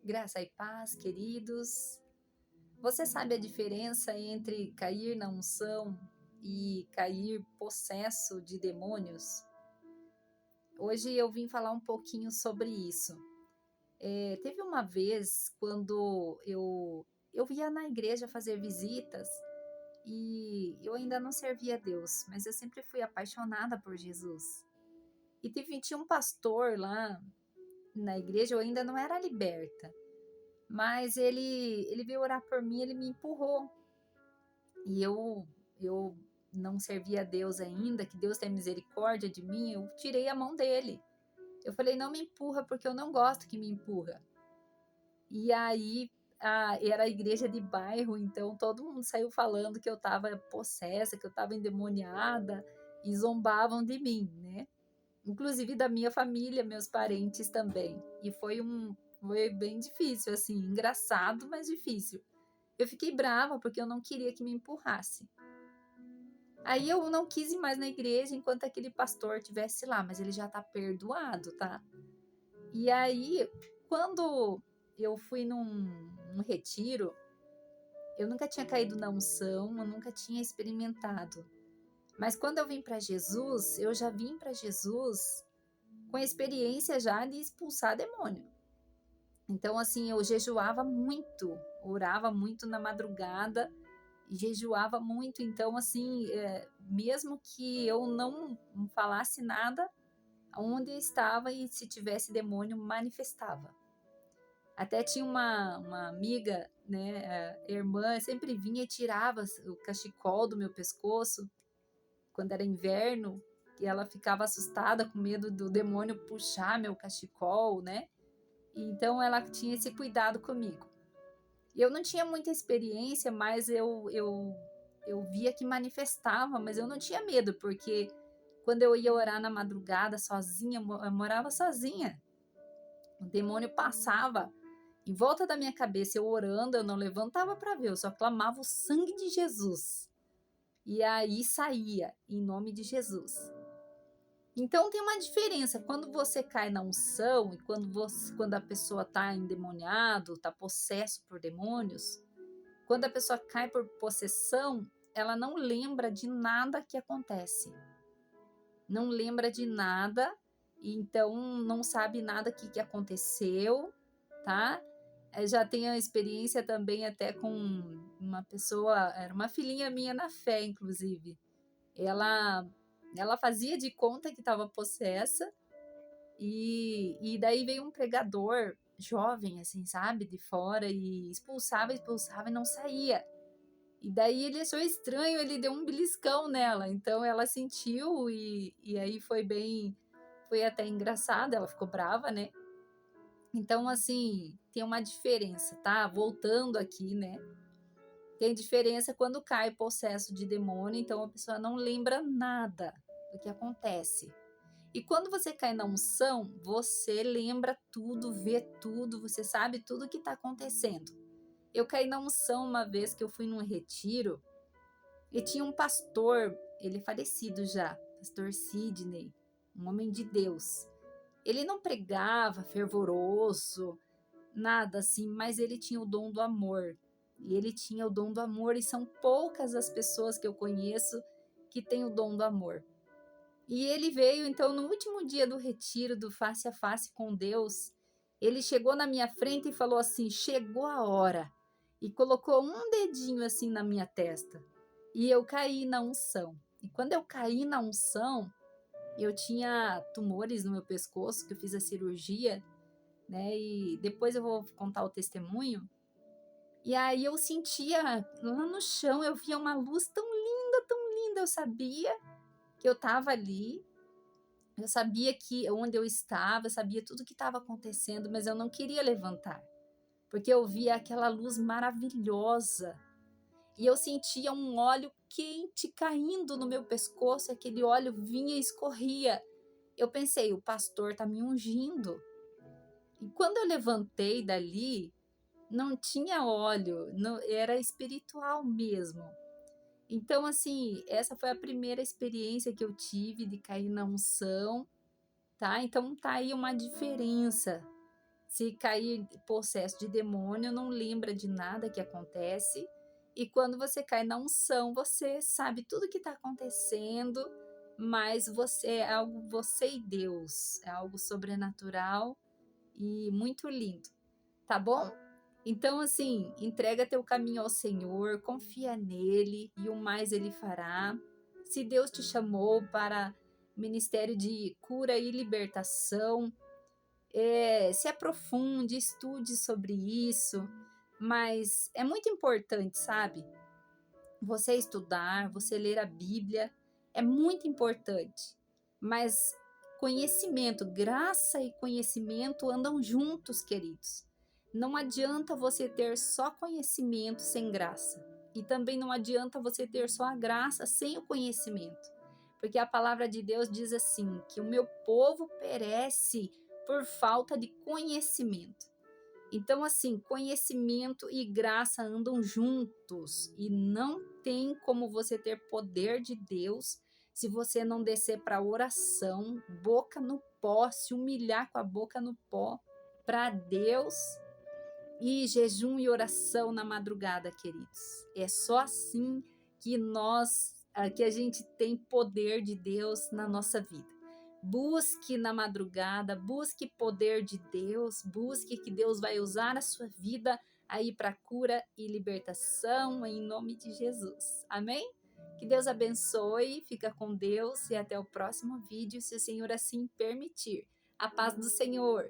Graça e paz, queridos. Você sabe a diferença entre cair na unção e cair possesso de demônios? Hoje eu vim falar um pouquinho sobre isso. Teve uma vez quando eu ia na igreja fazer visitas e eu ainda não servia a Deus, mas eu sempre fui apaixonada por Jesus. Tinha um pastor lá na igreja, eu ainda não era liberta. Mas ele veio orar por mim, ele me empurrou. E eu não servia a Deus ainda, que Deus tenha misericórdia de mim, eu tirei a mão dele. Eu falei: "Não me empurra, porque eu não gosto que me empurra". E aí, era a igreja de bairro, então todo mundo saiu falando que eu estava possessa, que eu estava endemoniada, e zombavam de mim, né. Inclusive da minha família, meus parentes também. E foi bem difícil, assim, engraçado, mas difícil. Eu fiquei brava, porque eu não queria que me empurrasse. Aí eu não quis ir mais na igreja enquanto aquele pastor estivesse lá, mas ele já tá perdoado, tá. E aí, quando eu fui num retiro, eu nunca tinha caído na unção, eu nunca tinha experimentado. Mas quando eu vim para Jesus, eu já vim para Jesus com a experiência já de expulsar demônio. Então, assim, eu jejuava muito, orava muito na madrugada e jejuava muito. Então, assim, mesmo que eu não falasse nada, onde eu estava e se tivesse demônio, manifestava. Até tinha uma amiga, né, irmã, sempre vinha e tirava o cachecol do meu pescoço, quando era inverno, e ela ficava assustada, com medo do demônio puxar meu cachecol, né? Então ela tinha esse cuidado comigo. Eu não tinha muita experiência, mas eu via que manifestava, mas eu não tinha medo, porque quando eu ia orar na madrugada sozinha, eu morava sozinha. O demônio passava em volta da minha cabeça, eu orando, eu não levantava para ver, eu só clamava o sangue de Jesus. E aí saía, em nome de Jesus. Então tem uma diferença quando você cai na unção e quando a pessoa está endemoniado, está possesso por demônios. Quando a pessoa cai por possessão, ela não lembra de nada que acontece. Não lembra de nada, e então não sabe nada que aconteceu, tá? Já tenho a experiência também até com uma pessoa, era uma filhinha minha na fé, inclusive. Ela, ela fazia de conta que estava possessa, e daí veio um pregador jovem, assim, sabe, de fora, e expulsava e não saía. E daí ele achou estranho, ele deu um beliscão nela, então ela sentiu e aí foi até engraçado, ela ficou brava, né? Então, assim, tem uma diferença, tá? Voltando aqui, né? Tem diferença quando cai possesso de demônio, então a pessoa não lembra nada do que acontece. E quando você cai na unção, você lembra tudo, vê tudo, você sabe tudo o que está acontecendo. Eu caí na unção uma vez que eu fui num retiro e tinha um pastor, ele é falecido já, pastor Sidney, um homem de Deus. Ele não pregava fervoroso, nada assim, mas ele tinha o dom do amor. E ele tinha o dom do amor, e são poucas as pessoas que eu conheço que têm o dom do amor. E ele veio, então, no último dia do retiro, do face a face com Deus, ele chegou na minha frente e falou assim: chegou a hora. E colocou um dedinho assim na minha testa. E eu caí na unção. E quando eu caí na unção, eu tinha tumores no meu pescoço, que eu fiz a cirurgia, né? E depois eu vou contar o testemunho. E aí eu sentia lá no chão, eu via uma luz tão linda, tão linda. Eu sabia que eu estava ali, eu sabia que onde eu estava, eu sabia tudo o que estava acontecendo, mas eu não queria levantar, porque eu via aquela luz maravilhosa e eu sentia um óleo quente caindo no meu pescoço, e aquele óleo vinha e escorria. Eu pensei, o pastor está me ungindo. E quando eu levantei dali, não tinha óleo, não, era espiritual mesmo. Então, assim, essa foi a primeira experiência que eu tive de cair na unção, tá? Então tá aí uma diferença. Se cair possesso de demônio, não lembra de nada que acontece. E quando você cai na unção, você sabe tudo que está acontecendo, mas você e Deus, é algo sobrenatural e muito lindo, tá bom? Então, assim, entrega teu caminho ao Senhor, confia nele e o mais ele fará. Se Deus te chamou para ministério de cura e libertação, se aprofunde, estude sobre isso, mas é muito importante, sabe? Você estudar, você ler a Bíblia, é muito importante. Mas conhecimento, graça e conhecimento andam juntos, queridos. Não adianta você ter só conhecimento sem graça. E também não adianta você ter só a graça sem o conhecimento. Porque a palavra de Deus diz assim: que o meu povo perece por falta de conhecimento. Então, assim, conhecimento e graça andam juntos e não tem como você ter poder de Deus se você não descer para oração, boca no pó, se humilhar com a boca no pó para Deus e jejum e oração na madrugada, queridos. É só assim que a gente tem poder de Deus na nossa vida. Busque na madrugada, busque poder de Deus, busque que Deus vai usar a sua vida aí para cura e libertação em nome de Jesus. Amém? Que Deus abençoe, fica com Deus e até o próximo vídeo, se o Senhor assim permitir. A paz do Senhor.